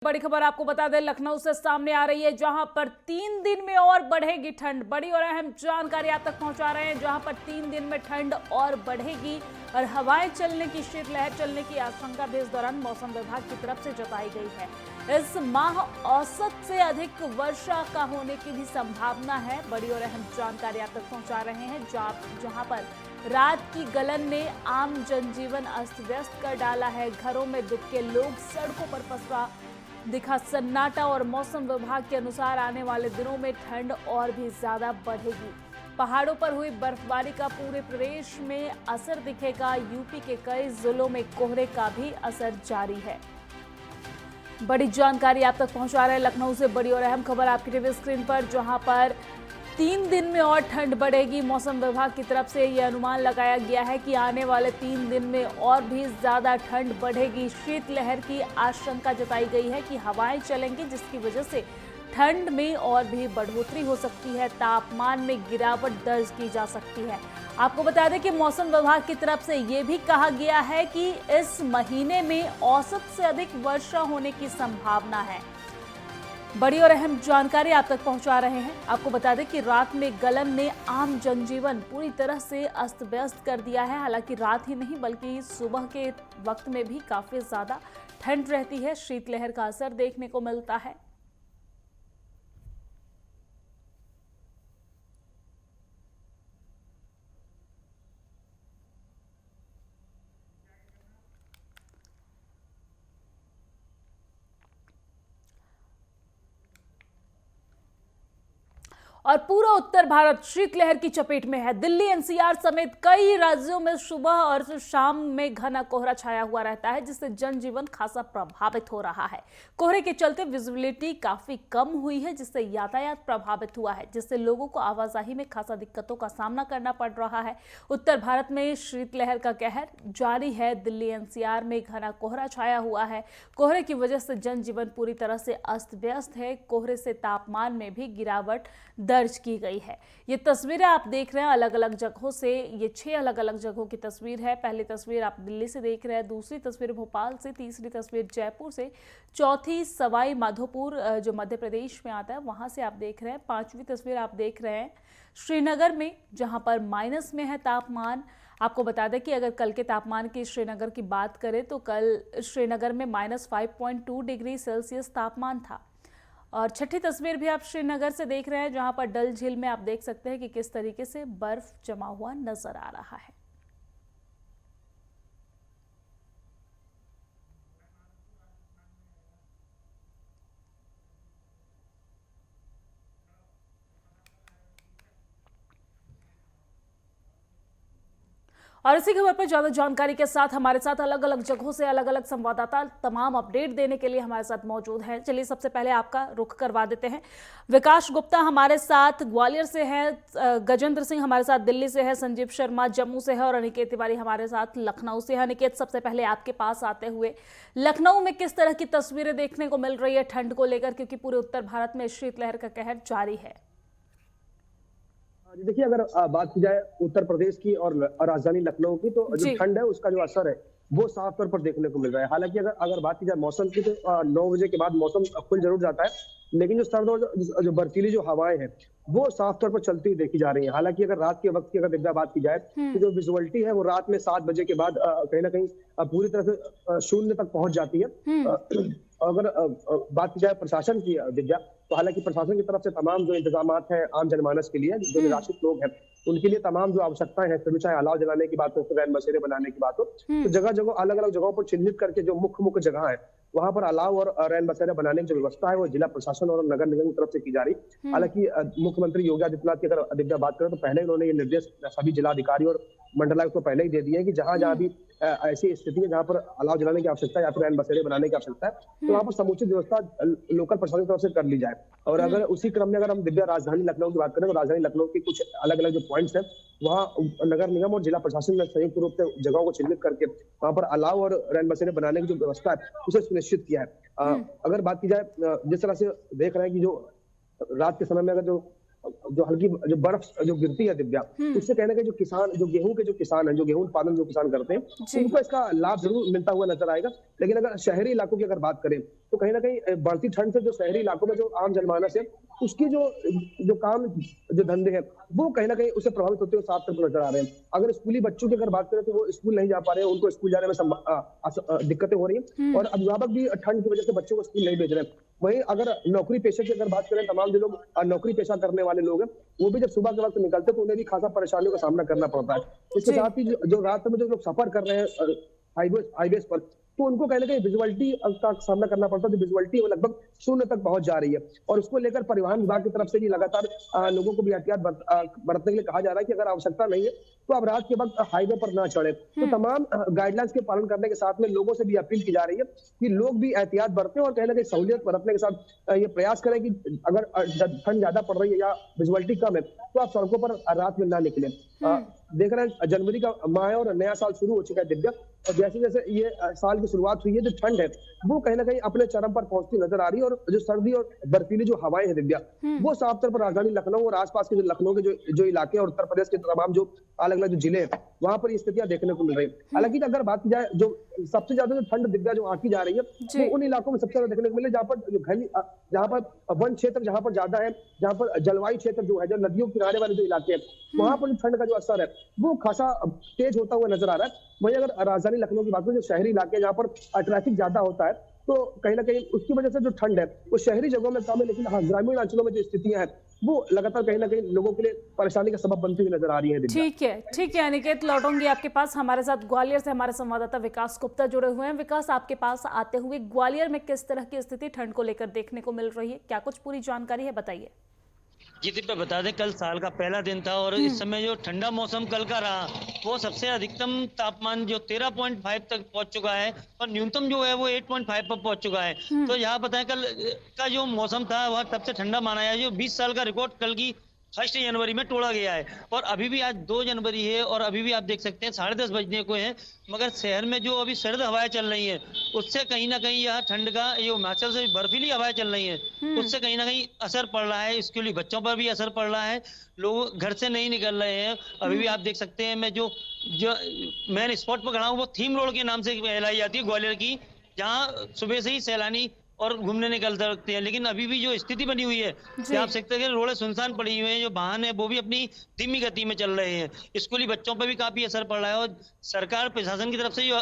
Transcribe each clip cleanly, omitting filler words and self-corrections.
बड़ी खबर आपको बता दें, लखनऊ से सामने आ रही है, जहां पर 3 दिन में और बढ़ेगी ठंड। बड़ी और अहम जानकारी आप तक पहुंचा रहे हैं, जहां पर 3 दिन में ठंड और बढ़ेगी और हवाएं चलने की, शीतलहर चलने की आशंका भी इस दौरान मौसम विभाग की तरफ से जताई गई है। इस माह औसत से अधिक वर्षा का होने की भी संभावना है। बड़ी और अहम जानकारी आप तक पहुंचा रहे हैं, जहां पर रात की गलन ने आम जनजीवन अस्त व्यस्त कर डाला है। घरों में दुबके लोग, सड़कों पर पसरा दिखा सन्नाटा और मौसम विभाग के अनुसार आने वाले दिनों में ठंड और भी ज्यादा बढ़ेगी। पहाड़ों पर हुई बर्फबारी का पूरे प्रदेश में असर दिखेगा। यूपी के कई जिलों में कोहरे का भी असर जारी है। बड़ी जानकारी आप तक पहुंचा रहे हैं लखनऊ से। बड़ी और अहम खबर आपकी टीवी स्क्रीन पर, जहां पर 3 दिन में और ठंड बढ़ेगी। मौसम विभाग की तरफ से यह अनुमान लगाया गया है कि आने वाले 3 दिन में और भी ज्यादा ठंड बढ़ेगी। शीतलहर की आशंका जताई गई है कि हवाएं चलेंगी, जिसकी वजह से ठंड में और भी बढ़ोतरी हो सकती है। तापमान में गिरावट दर्ज की जा सकती है। आपको बता दें कि मौसम विभाग की तरफ से यह भी कहा गया है कि इस महीने में औसत से अधिक वर्षा होने की संभावना है। बड़ी और अहम जानकारी आप तक पहुंचा रहे हैं। आपको बता दें कि रात में गलन ने आम जनजीवन पूरी तरह से अस्त व्यस्त कर दिया है। हालांकि रात ही नहीं बल्कि सुबह के वक्त में भी काफी ज्यादा ठंड रहती है। शीतलहर का असर देखने को मिलता है। और पूरा उत्तर भारत शीतलहर की चपेट में है। दिल्ली, एनसीआर समेत कई राज्यों में सुबह और शाम में घना कोहरा छाया हुआ रहता है, जिससे जनजीवन खासा प्रभावित हो रहा है। कोहरे के चलते विजिबिलिटी काफी कम हुई है, जिससे यातायात प्रभावित हुआ है, जिससे लोगों को आवाजाही में खासा दिक्कतों का सामना करना पड़ रहा है। उत्तर भारत में शीतलहर का कहर जारी है। दिल्ली, एनसीआर में घना कोहरा छाया हुआ है। कोहरे की वजह से जनजीवन पूरी तरह से अस्त व्यस्त है। कोहरे से तापमान में भी गिरावट दर्ज की गई है। ये तस्वीरें आप देख रहे हैं अलग अलग जगहों से। ये 6 अलग अलग जगहों की तस्वीर है। पहली तस्वीर आप दिल्ली से देख रहे हैं, दूसरी तस्वीर भोपाल से, तीसरी तस्वीर जयपुर से, चौथी सवाई माधोपुर जो मध्य प्रदेश में आता है वहां से आप देख रहे हैं, पांचवी तस्वीर आप देख रहे हैं श्रीनगर में, जहां पर माइनस में है तापमान। आपको बता दें कि अगर कल के तापमान की श्रीनगर की बात करें तो कल श्रीनगर में -5.2 डिग्री सेल्सियस तापमान था। और छठी तस्वीर भी आप श्रीनगर से देख रहे हैं, जहां पर डल झील में आप देख सकते हैं कि किस तरीके से बर्फ जमा हुआ नजर आ रहा है। और इसी खबर पर ज्यादा जानकारी के साथ हमारे साथ अलग अलग जगहों से अलग अलग संवाददाता तमाम अपडेट देने के लिए हमारे साथ मौजूद हैं। चलिए सबसे पहले आपका रुख करवा देते हैं। विकास गुप्ता हमारे साथ ग्वालियर से है, गजेंद्र सिंह हमारे साथ दिल्ली से है, संजीव शर्मा जम्मू से है और अनिकेत तिवारी हमारे साथ लखनऊ से है। अनिकेत, सबसे पहले आपके पास आते हुए, लखनऊ में किस तरह की तस्वीरें देखने को मिल रही है ठंड को लेकर, क्योंकि पूरे उत्तर भारत में शीतलहर का कहर जारी है? देखिए, अगर बात की जाए उत्तर प्रदेश की और राजधानी लखनऊ की, तो जो ठंड है उसका जो असर है वो साफ तौर पर देखने को मिल रहा है। हालांकि अगर अगर बात की जाए मौसम की, तो 9 बजे के बाद मौसम खुल जरूर जाता है, लेकिन जो सर्द और जो बर्फीली जो हवाएं हैं वो साफ तौर पर चलती हुई देखी जा रही है। हालांकि अगर रात के वक्त की अगर बात की जाए तो जो विजुअलिटी है वो रात में 7 बजे के बाद कहीं ना कहीं पूरी तरह से शून्य तक पहुंच जाती है। अगर बात की जाए प्रशासन की, दिव्या, तो हालांकि प्रशासन की तरफ से तमाम जो इंतजाम हैं आम जनमानस के लिए, जो निराश्रित लोग हैं उनके लिए तमाम जो आवश्यकताएं हैं, फिर चाहे अलाव जलाने की बात हो, रैन बसेरे बनाने की बात हो, तो जगह जगह अलग अलग जगहों पर चिन्हित करके जो मुख्य मुख्य जगह है वहां पर अलाव और रैन बसेरे बनाने की जो व्यवस्था है वो जिला प्रशासन और नगर निगम की तरफ से की जा रही। हालांकि मुख्यमंत्री योगी आदित्यनाथ की अगर दिव्या बात करें तो पहले उन्होंने ये निर्देश सभी जिलाधिकारी और मंडलायुक्त को पहले ही दे दिए हैं कि जहां जहां भी ऐसी स्थिति है जहां पर अलाव जलाने की आवश्यकता है या फिर रैन बसेरे बनाने की आवश्यकता है, तो वहां पर समुचित व्यवस्था लोकल प्रशासन की तरफ से कर ली जाए। और अगर उसी क्रम में अगर हम दिव्या राजधानी लखनऊ की बात करें तो राजधानी लखनऊ के कुछ अलग अलग जो पॉइंट्स हैं वहाँ नगर निगम और जिला प्रशासन ने संयुक्त रूप से जगहों को चिन्हित करके वहां पर अलाव और रैन बसेरे बनाने की जो व्यवस्था है उसे सुनिश्चित किया है। अगर बात की जाए जिस तरह से देख रहे हैं कि जो रात के समय में अगर जो जो हल्की जो बर्फ जो गिरती है दिव्या, उससे कहीं ना कहीं जो किसान, जो गेहूं के जो किसान है, जो गेहूं उत्पादन जो किसान करते हैं, उनको इसका लाभ जरूर मिलता हुआ नजर आएगा। लेकिन अगर शहरी इलाकों की अगर बात करें तो कहीं ना कहीं बढ़ती ठंड से जो शहरी इलाकों में जो आम जनमानस है, उसकी जो काम, जो धंधे हैं, वो कहीं ना कहीं उससे प्रभावित होते हुए साफ तौर पर नजर आ रहे हैं। अगर स्कूली बच्चों की अगर बात करें तो वो स्कूल नहीं जा पा रहे हैं, उनको स्कूल जाने में दिक्कतें हो रही हैं, और अभिभावक भी ठंड की वजह से बच्चों को स्कूल नहीं भेज रहे हैं। वहीं अगर नौकरी पेशे की अगर बात करें, तमाम जो लोग नौकरी पेशा करने वाले लोग हैं, वो भी जब सुबह के वक्त निकलते हैं तो उन्हें भी खासा परेशानियों का सामना करना पड़ता है। इसके साथ ही जो रात में जो लोग सफर कर रहे हैं हाईवेज पर, तो उनको कहीं ना कहीं विजुअलिटी का सामना करना पड़ता है। विजुअलिटी लगभग 0 तक पहुंच जा रही है, और उसको लेकर परिवहन विभाग की तरफ से भी लगातार लोगों को भी एहतियात बरतने के लिए कहा जा रहा है कि अगर आवश्यकता नहीं है तो आप रात के वक्त हाईवे पर ना चढ़े। तो तमाम गाइडलाइंस के पालन करने के साथ में लोगों से भी अपील की जा रही है कि लोग भी एहतियात बरतें, और कहीं ना कहीं सहूलियत बरतने के साथ ये प्रयास करें कि अगर ठंड ज्यादा पड़ रही है या विजुअलिटी कम है तो आप सड़कों पर रात में ना निकले। देख रहे हैं जनवरी का माह है और नया साल शुरू हो चुका है दिव्या, और जैसे जैसे ये साल की शुरुआत हुई है, जो ठंड है वो कहीं ना कहीं अपने चरम पर पहुंचती नजर आ रही है, और जो सर्दी और बर्फीली जो हवाएं हैं दिव्या, वो साफ तौर पर राजधानी लखनऊ और आसपास के जो लखनऊ के जो इलाके और उत्तर प्रदेश के तमाम जो अलग अलग जो जिले हैं वहां पर स्थितियां देखने को मिल रही है। हालांकि अगर बात की जाए जो सबसे ज्यादा जो ठंड दिव्या जो आंकी जा रही है, वो उन इलाकों में सबसे ज्यादा देखने को मिले जहाँ पर वन क्षेत्र जहाँ पर ज्यादा है, जहाँ पर जलवायु क्षेत्र जो है, जो नदियों के किनारे वाले जो इलाके हैं, वहां पर ठंड का जो असर है वो खासा तेज होता हुआ नजर आ रहा है। वहीं अगर राजधानी लखनऊ की बात करें, जो शहरी इलाके जहाँ पर ट्रैफिक ज्यादा होता है, तो कहीं ना कहीं उसकी वजह से जो ठंड है वो शहरी जगहों में कम है, लेकिन हाँ, ग्रामीण अंचलों में जो स्थितियां हैं वो लगातार कहीं ना कहीं लोगों के लिए परेशानी का सबब बनती हुई नजर आ रही है। ठीक है अनिकेत, लौटूंगी आपके पास। हमारे साथ ग्वालियर से हमारे संवाददाता विकास गुप्ता जुड़े हुए हैं। विकास, आपके पास आते हुए ग्वालियर में किस तरह की स्थिति ठंड को लेकर देखने को मिल रही है, क्या कुछ पूरी जानकारी है, बताइए। जी दिव्या, बता दें कल साल का पहला दिन था और इस समय जो ठंडा मौसम कल का रहा वो सबसे अधिकतम तापमान जो 13.5 तक पहुंच चुका है और न्यूनतम जो है वो 8.5 पर पहुंच चुका है। तो यहाँ बताएं कल का जो मौसम था वह सबसे ठंडा माना है। जो 20 साल का रिकॉर्ड कल की 1 जनवरी में तोड़ा गया है, और अभी भी आज 2 जनवरी है और अभी भी आप देख सकते हैं 10:30 बजने को है, मगर शहर में जो अभी सर्द हवाएं चल रही हैं उससे कहीं ना कहीं यह ठंड का जो हिमाचल से बर्फीली हवाएं चल रही हैं उससे कहीं ना कहीं असर पड़ रहा है। स्कूली बच्चों पर भी असर पड़ रहा है, लोग घर से नहीं निकल रहे हैं। अभी भी आप देख सकते हैं, मैं जो मेन स्पॉट पर खड़ा हूँ वो थीम रोड के नाम से कहलाई जाती है ग्वालियर की, जहाँ सुबह से ही सैलानी और घूमने निकल सकते हैं। लेकिन अभी भी जो स्थिति बनी हुई है आप सकते हैं, रोडें सुनसान पड़ी हुई हैं, जो वाहन है वो भी अपनी धीमी गति में चल रहे हैं। स्कूली बच्चों पर भी काफी असर पड़ रहा है, और सरकार प्रशासन की तरफ से जो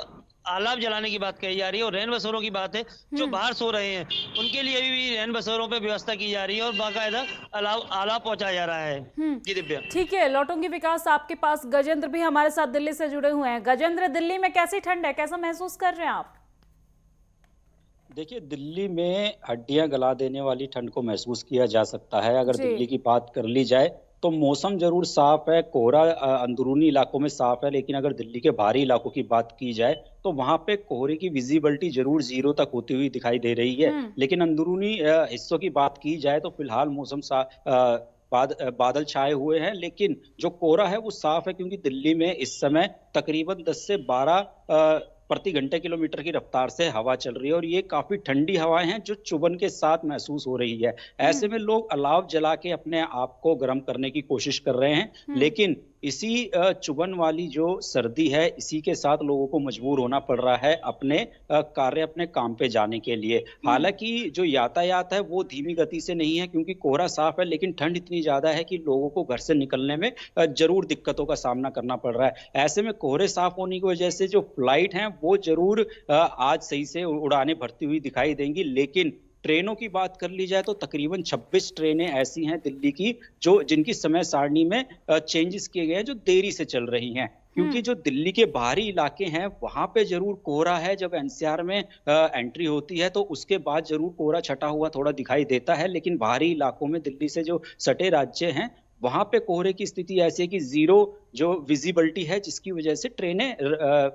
आलाप जलाने की बात कही जा रही है और रैन बसेरों की बात है, जो बाहर सो रहे हैं उनके लिए भी रैन बसेरों पर व्यवस्था की जा रही है और बाकायदा आलाप पहुंचाया जा रहा है। जी दिव्या, ठीक है, लौटूंगी विकास आपके पास। गजेंद्र भी हमारे साथ दिल्ली से जुड़े हुए हैं। गजेंद्र, दिल्ली में कैसी ठंड है, कैसा महसूस कर रहे हैं आप? देखिए, दिल्ली में हड्डियां गला देने वाली ठंड को महसूस किया जा सकता है। अगर दिल्ली की बात कर ली जाए तो मौसम जरूर साफ है, कोहरा अंदरूनी इलाकों में साफ है, लेकिन अगर दिल्ली के बाहरी इलाकों की बात की जाए तो वहां पे कोहरे की विजिबिलिटी जरूर 0 तक होती हुई दिखाई दे रही है। लेकिन अंदरूनी हिस्सों की बात की जाए तो फिलहाल मौसम बादल छाए हुए हैं, लेकिन जो कोहरा है वो साफ है, क्योंकि दिल्ली में इस समय तकरीबन 10 से 12 प्रति घंटे किलोमीटर की रफ्तार से हवा चल रही है, और ये काफी ठंडी हवाएं हैं जो चुभन के साथ महसूस हो रही है। ऐसे में लोग अलाव जला के अपने आप को गर्म करने की कोशिश कर रहे हैं, लेकिन इसी चुभन वाली जो सर्दी है इसी के साथ लोगों को मजबूर होना पड़ रहा है अपने अपने काम पे जाने के लिए। हालांकि जो यातायात है वो धीमी गति से नहीं है, क्योंकि कोहरा साफ है, लेकिन ठंड इतनी ज्यादा है कि लोगों को घर से निकलने में जरूर दिक्कतों का सामना करना पड़ रहा है। ऐसे में कोहरे साफ होने की वजह से जो फ्लाइट हैं वो जरूर आज सही से उड़ानें भरती हुई दिखाई देंगी, लेकिन ट्रेनों की बात कर ली जाए तो तकरीबन 26 ट्रेनें ऐसी हैं दिल्ली की जो जिनकी समय सारणी में चेंजेस किए गए हैं, जो देरी से चल रही हैं। क्योंकि जो दिल्ली के बाहरी इलाके हैं वहां पे जरूर कोहरा है। जब एनसीआर में एंट्री होती है तो उसके बाद जरूर कोहरा छटा हुआ थोड़ा दिखाई देता है, लेकिन बाहरी इलाकों में दिल्ली से जो सटे राज्य हैं वहां पे कोहरे की स्थिति ऐसी है कि 0 जो विजिबिलिटी है, जिसकी वजह से ट्रेनें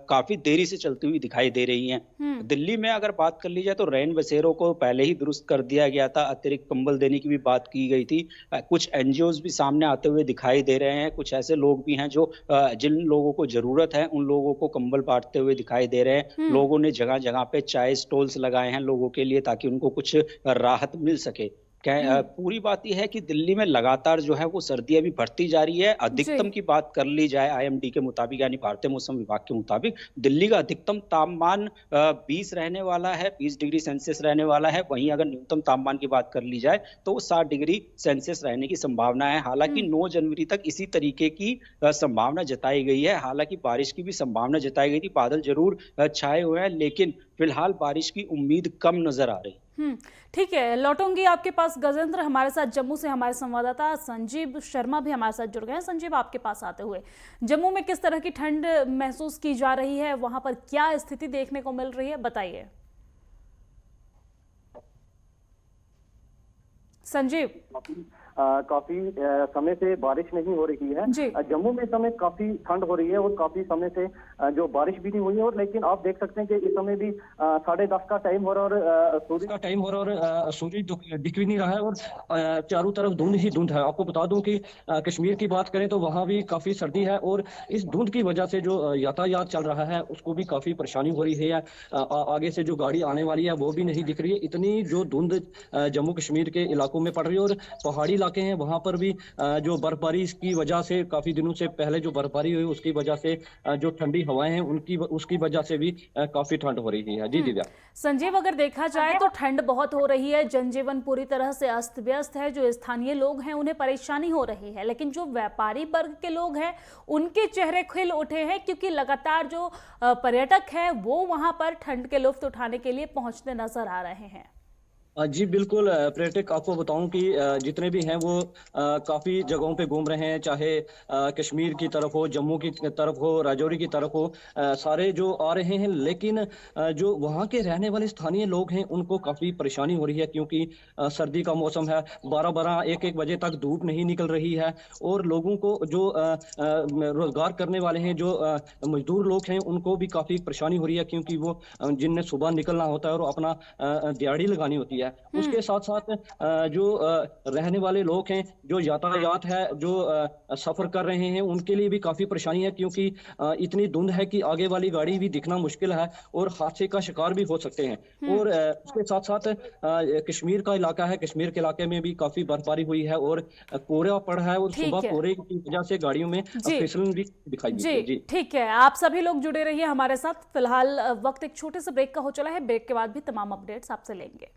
काफी देरी से चलती हुई दिखाई दे रही हैं। दिल्ली में अगर बात कर ली जाए तो रैन बसेरों को पहले ही दुरुस्त कर दिया गया था, अतिरिक्त कंबल देने की भी बात की गई थी। कुछ एनजीओज भी सामने आते हुए दिखाई दे रहे हैं, कुछ ऐसे लोग भी हैं जो जिन लोगों को जरूरत है उन लोगों को कंबल बांटते हुए दिखाई दे रहे हैं। लोगों ने जगह जगह पे चाय स्टॉल्स लगाए हैं लोगों के लिए, ताकि उनको कुछ राहत मिल सके। पूरी बात यह है कि दिल्ली में लगातार जो है वो सर्दी अभी बढ़ती जा रही है। अधिकतम की बात कर ली जाए IMD के मुताबिक, यानी भारतीय मौसम विभाग के मुताबिक, दिल्ली का अधिकतम तापमान 20 रहने वाला है, 20 डिग्री सेल्सियस रहने वाला है। वहीं अगर न्यूनतम तापमान की बात कर ली जाए तो वो 60 डिग्री सेल्सियस रहने की संभावना है। हालांकि 9 जनवरी तक इसी तरीके की संभावना जताई गई है। हालांकि बारिश की भी संभावना जताई गई थी, बादल जरूर छाए हुए हैं, लेकिन फिलहाल बारिश की उम्मीद कम नजर आ रही। ठीक है, लौटूंगी आपके पास। गजेंद्र, हमारे साथ जम्मू से हमारे संवाददाता संजीव शर्मा भी हमारे साथ जुड़ गए हैं। संजीव, आपके पास आते हुए, जम्मू में किस तरह की ठंड महसूस की जा रही है, वहां पर क्या स्थिति देखने को मिल रही है, बताइए। संजीव। काफी समय से बारिश नहीं हो रही है। जम्मू में इस समय काफी ठंड हो रही है और काफी समय से जो बारिश भी नहीं हुई है। और लेकिन आप देख सकते हैं कि इस समय भी 10:30 का टाइम हो रहा है और सूर्य का टाइम हो रहा है और सूर्य दिख भी नहीं रहा है और चारों तरफ धुंध ही धुंध है। आपको बता दूं कि कश्मीर की बात करें तो वहां भी काफी सर्दी है और इस धुंध की वजह से जो यातायात चल रहा है उसको भी काफी परेशानी हो रही है। आगे से जो गाड़ी आने वाली है वो भी नहीं दिख रही है। इतनी जो धुंध जम्मू कश्मीर के इलाकों में पड़ रही है और पहाड़ी इलाके हैं वहां पर भी जो बर्फबारी की वजह से, काफी दिनों से पहले जो बर्फबारी हुई उसकी वजह से जो ठंडी हवाएं हैं उसकी वजह से भी काफी ठंड हो रही है। जी दिव्या। संजीव, अगर देखा जाए तो ठंड बहुत हो रही है, जनजीवन पूरी तरह से अस्त व्यस्त है। जो स्थानीय लोग हैं उन्हें परेशानी हो रही है, लेकिन जो व्यापारी वर्ग के लोग हैं उनके चेहरे खिल उठे हैं, क्योंकि लगातार जो पर्यटक है वो वहां पर ठंड के लुत्फ उठाने के लिए पहुंचते नजर आ रहे हैं। जी बिल्कुल, पर्यटक आपको बताऊं कि जितने भी हैं वो काफ़ी जगहों पे घूम रहे हैं, चाहे कश्मीर की तरफ हो, जम्मू की तरफ हो, राजौरी की तरफ हो, सारे जो आ रहे हैं। लेकिन जो वहाँ के रहने वाले स्थानीय लोग हैं उनको काफ़ी परेशानी हो रही है, क्योंकि सर्दी का मौसम है, 12-12, 1-1 बजे तक धूप नहीं निकल रही है और लोगों को जो रोजगार करने वाले हैं, जो मजदूर लोग हैं, उनको भी काफ़ी परेशानी हो रही है, क्योंकि वो जिनने सुबह निकलना होता है और अपना दिहाड़ी लगानी होती है। उसके साथ साथ जो रहने वाले लोग हैं, जो यातायात है, जो सफर कर रहे हैं, उनके लिए भी काफी परेशानी है, क्योंकि इतनी धुंध है कि आगे वाली गाड़ी भी दिखना मुश्किल है और हादसे का शिकार भी हो सकते हैं। और उसके साथ साथ कश्मीर का इलाका है, कश्मीर के इलाके में भी काफी बर्फबारी हुई है और कोहरा पड़ा है और सुबह कोहरे की वजह से गाड़ियों में फिसलन भी दिखाई दी। जी ठीक है, आप सभी लोग जुड़े रहिए हमारे साथ। फिलहाल वक्त एक छोटे से ब्रेक का हो चला है, ब्रेक के बाद भी तमाम अपडेट्स आपसे लेंगे।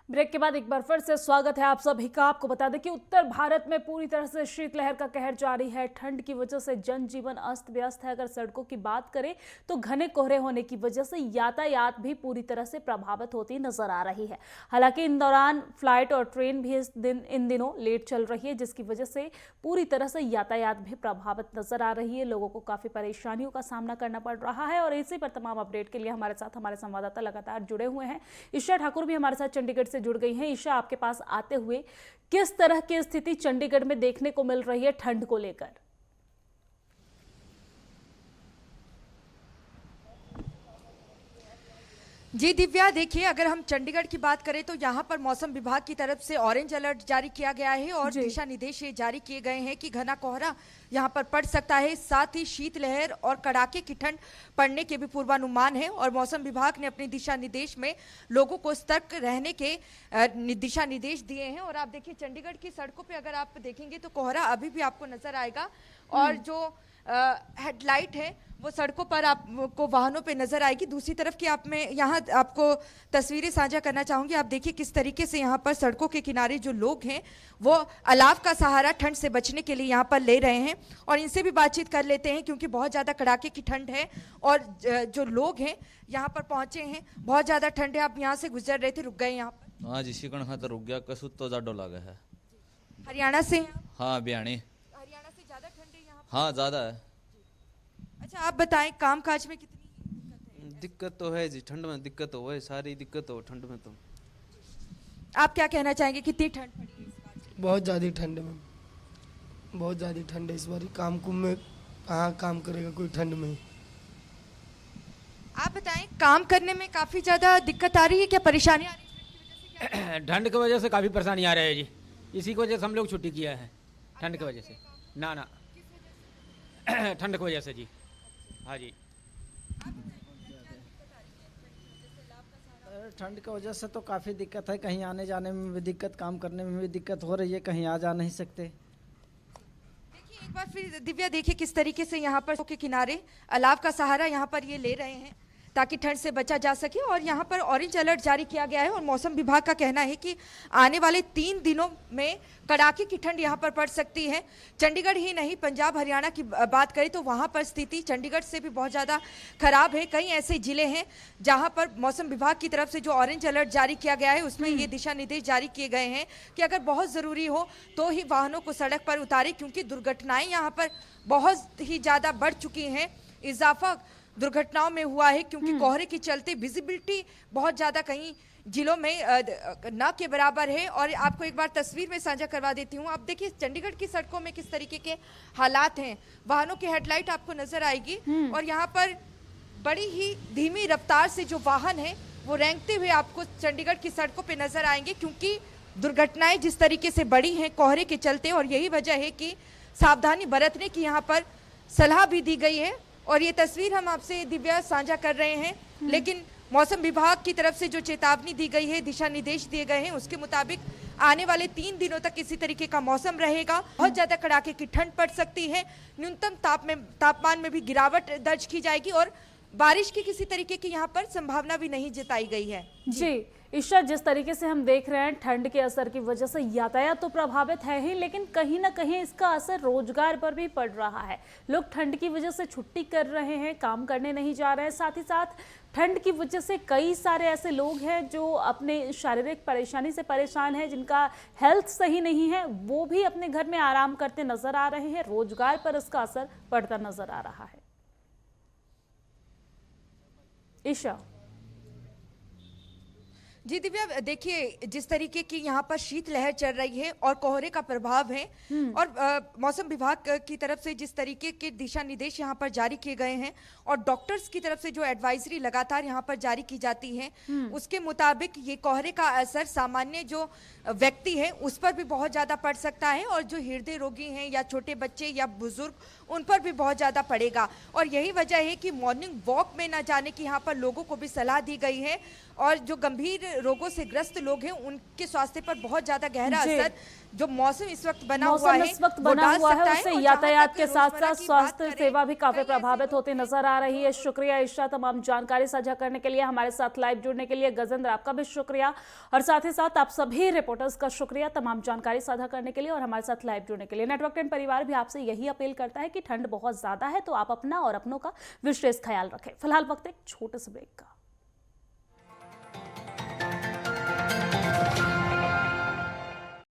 ब्रेक के बाद एक बार फिर से स्वागत है आप सभी का। आपको बता दें कि उत्तर भारत में पूरी तरह से शीतलहर का कहर जारी है। ठंड की वजह से जनजीवन अस्त व्यस्त है। अगर सड़कों की बात करें तो घने कोहरे होने की वजह से यातायात भी पूरी तरह से प्रभावित होती नजर आ रही है। हालांकि इन दौरान फ्लाइट और ट्रेन भी इन दिनों लेट चल रही है, जिसकी वजह से पूरी तरह से यातायात भी प्रभावित नजर आ रही है। लोगों को काफी परेशानियों का सामना करना पड़ रहा है और इसी पर तमाम अपडेट के लिए हमारे साथ हमारे संवाददाता लगातार जुड़े हुए हैं। ईशा ठाकुर भी हमारे साथ चंडीगढ़ से जुड़ गई हैं। ईशा, आपके पास आते हुए, किस तरह की स्थिति चंडीगढ़ में देखने को मिल रही है ठंड को लेकर? जी दिव्या, देखिए, अगर हम चंडीगढ़ की बात करें तो यहाँ पर मौसम विभाग की तरफ से ऑरेंज अलर्ट जारी किया गया है और दिशा निर्देश ये जारी किए गए हैं कि घना कोहरा यहाँ पर पड़ सकता है, साथ ही शीतलहर और कड़ाके की ठंड पड़ने के भी पूर्वानुमान है। और मौसम विभाग ने अपने दिशा निर्देश में लोगों को सतर्क रहने के दिशा निर्देश दिए हैं। और आप देखिए, चंडीगढ़ की सड़कों पे अगर आप देखेंगे तो कोहरा अभी भी आपको नजर आएगा और जो हेडलाइट है वो सड़कों पर आपको वाहनों पे नजर आएगी। दूसरी तरफ की मैं यहाँ आपको तस्वीरें साझा करना चाहूंगी। आप देखिए किस तरीके से यहाँ पर सड़कों के किनारे जो लोग हैं वो अलाव का सहारा ठंड से बचने के लिए यहाँ पर ले रहे हैं और इनसे भी बातचीत कर लेते हैं, क्योंकि बहुत ज़्यादा कड़ाके की ठंड है और जो लोग हैं यहाँ पर पहुँचे हैं, बहुत ज़्यादा ठंड है। आप यहाँ से गुजर रहे थे, रुक गए यहाँ पर? हाँ जी, शिकण तो रुक गया, कसु तो ज़्यादा लगा है। हरियाणा से? हाँ, बियाणी। हरियाणा से ज़्यादा ठंड है यहाँ? हाँ, ज़्यादा है। अच्छा, आप बताएं, काम काज में कितनी दिक्कत तो है जी, ठंड में दिक्कत हो है, सारी दिक्कत हो ठंड में। तो आप क्या कहना चाहेंगे, कितनी ठंड पड़ी है इस बार? बहुत ज़्यादा ठंड में, बहुत ज़्यादा ठंड है इस बार। काम कुम में कहाँ काम करेगा कोई ठंड में? आप बताएं, काम करने में काफ़ी ज़्यादा दिक्कत आ रही है, क्या परेशानी आ रही है? ठंड की वजह से काफ़ी परेशानी आ रही है जी, इसी की वजह से हम लोग छुट्टी किया है, ठंड की वजह से। ना ठंड की वजह से जी। हाँ जी, ठंड की वजह से तो काफ़ी दिक्कत है, कहीं आने जाने में भी दिक्कत, काम करने में भी दिक्कत हो रही है, कहीं आ जा नहीं सकते। देखिए एक बार फिर दिव्या, देखिए किस तरीके से यहाँ पर के किनारे अलाव का सहारा यहाँ पर ये ले रहे हैं ताकि ठंड से बचा जा सके। और यहाँ पर ऑरेंज अलर्ट जारी किया गया है और मौसम विभाग का कहना है कि आने वाले 3 दिनों में कड़ाके की ठंड यहाँ पर पड़ सकती है। चंडीगढ़ ही नहीं, पंजाब हरियाणा की बात करें तो वहाँ पर स्थिति चंडीगढ़ से भी बहुत ज़्यादा खराब है। कई ऐसे जिले हैं जहाँ पर मौसम विभाग की तरफ से जो ऑरेंज अलर्ट जारी किया गया है उसमें ये दिशा निर्देश जारी किए गए हैं कि अगर बहुत ज़रूरी हो तो ही वाहनों को सड़क पर उतारें, क्योंकि दुर्घटनाएं यहाँ पर बहुत ही ज़्यादा बढ़ चुकी हैं। इजाफा दुर्घटनाओं में हुआ है क्योंकि कोहरे के चलते विजिबिलिटी बहुत ज़्यादा कहीं जिलों में न के बराबर है। और आपको एक बार तस्वीर में साझा करवा देती हूँ। आप देखिए चंडीगढ़ की सड़कों में किस तरीके के हालात हैं। वाहनों की हेडलाइट आपको नजर आएगी और यहाँ पर बड़ी ही धीमी रफ्तार से जो वाहन है वो रेंगते हुए आपको चंडीगढ़ की सड़कों पे नजर आएंगे, क्योंकि दुर्घटनाएं जिस तरीके से बढ़ी हैं कोहरे के चलते। और यही वजह है कि सावधानी बरतने की यहाँ पर सलाह भी दी गई है। और ये तस्वीर हम आपसे दिव्या साझा कर रहे हैं, लेकिन मौसम विभाग की तरफ से जो चेतावनी दी गई है, दिशा निर्देश दिए गए हैं, उसके मुताबिक आने वाले 3 दिनों तक इसी तरीके का मौसम रहेगा। बहुत ज्यादा कड़ाके की ठंड पड़ सकती है, न्यूनतम तापमान में भी गिरावट दर्ज की जाएगी और बारिश की किसी तरीके की यहाँ पर संभावना भी नहीं जताई गई है। जी ईशा, जिस तरीके से हम देख रहे हैं ठंड के असर की वजह से यातायात तो प्रभावित है ही, लेकिन कहीं ना कहीं इसका असर रोजगार पर भी पड़ रहा है। लोग ठंड की वजह से छुट्टी कर रहे हैं, काम करने नहीं जा रहे हैं। साथ ही साथ ठंड की वजह से कई सारे ऐसे लोग हैं जो अपने शारीरिक परेशानी से परेशान हैं, जिनका हेल्थ सही नहीं है, वो भी अपने घर में आराम करते नजर आ रहे हैं। रोजगार पर इसका असर पड़ता नजर आ रहा है। ईशा जी दिव्या, देखिए जिस तरीके की यहाँ पर शीतलहर चल रही है और कोहरे का प्रभाव है और मौसम विभाग की तरफ से जिस तरीके के दिशा निर्देश यहाँ पर जारी किए गए हैं और डॉक्टर्स की तरफ से जो एडवाइजरी लगातार यहाँ पर जारी की जाती है, उसके मुताबिक ये कोहरे का असर सामान्य जो व्यक्ति है उस पर भी बहुत ज़्यादा पड़ सकता है और जो हृदय रोगी हैं या छोटे बच्चे या बुजुर्ग, उन पर भी बहुत ज़्यादा पड़ेगा। और यही वजह है कि मॉर्निंग वॉक में ना जाने की यहाँ पर लोगों को भी सलाह दी गई है और जो गंभीर रोगों से ग्रस्त लोग हैं उनके स्वास्थ्य पर बहुत ज्यादा गहरा असर जो मौसम इस वक्त बना हुआ है उससे यातायात के साथ साथ स्वास्थ्य सेवा भी काफी प्रभावित होती नजर आ रही है। शुक्रिया ईशा तमाम जानकारी साझा करने के लिए, हमारे साथ लाइव जुड़ने के लिए। गजेंद्र आपका भी शुक्रिया और साथ ही साथ आप सभी रिपोर्टर्स का शुक्रिया तमाम जानकारी साझा करने के लिए और हमारे साथ लाइव जुड़ने के लिए। नेटवर्क 10 परिवार भी आपसे यही अपील करता है कि ठंड बहुत ज्यादा है तो आप अपना और अपनों का विशेष ख्याल रखें। फिलहाल वक्त एक छोटे से ब्रेक का।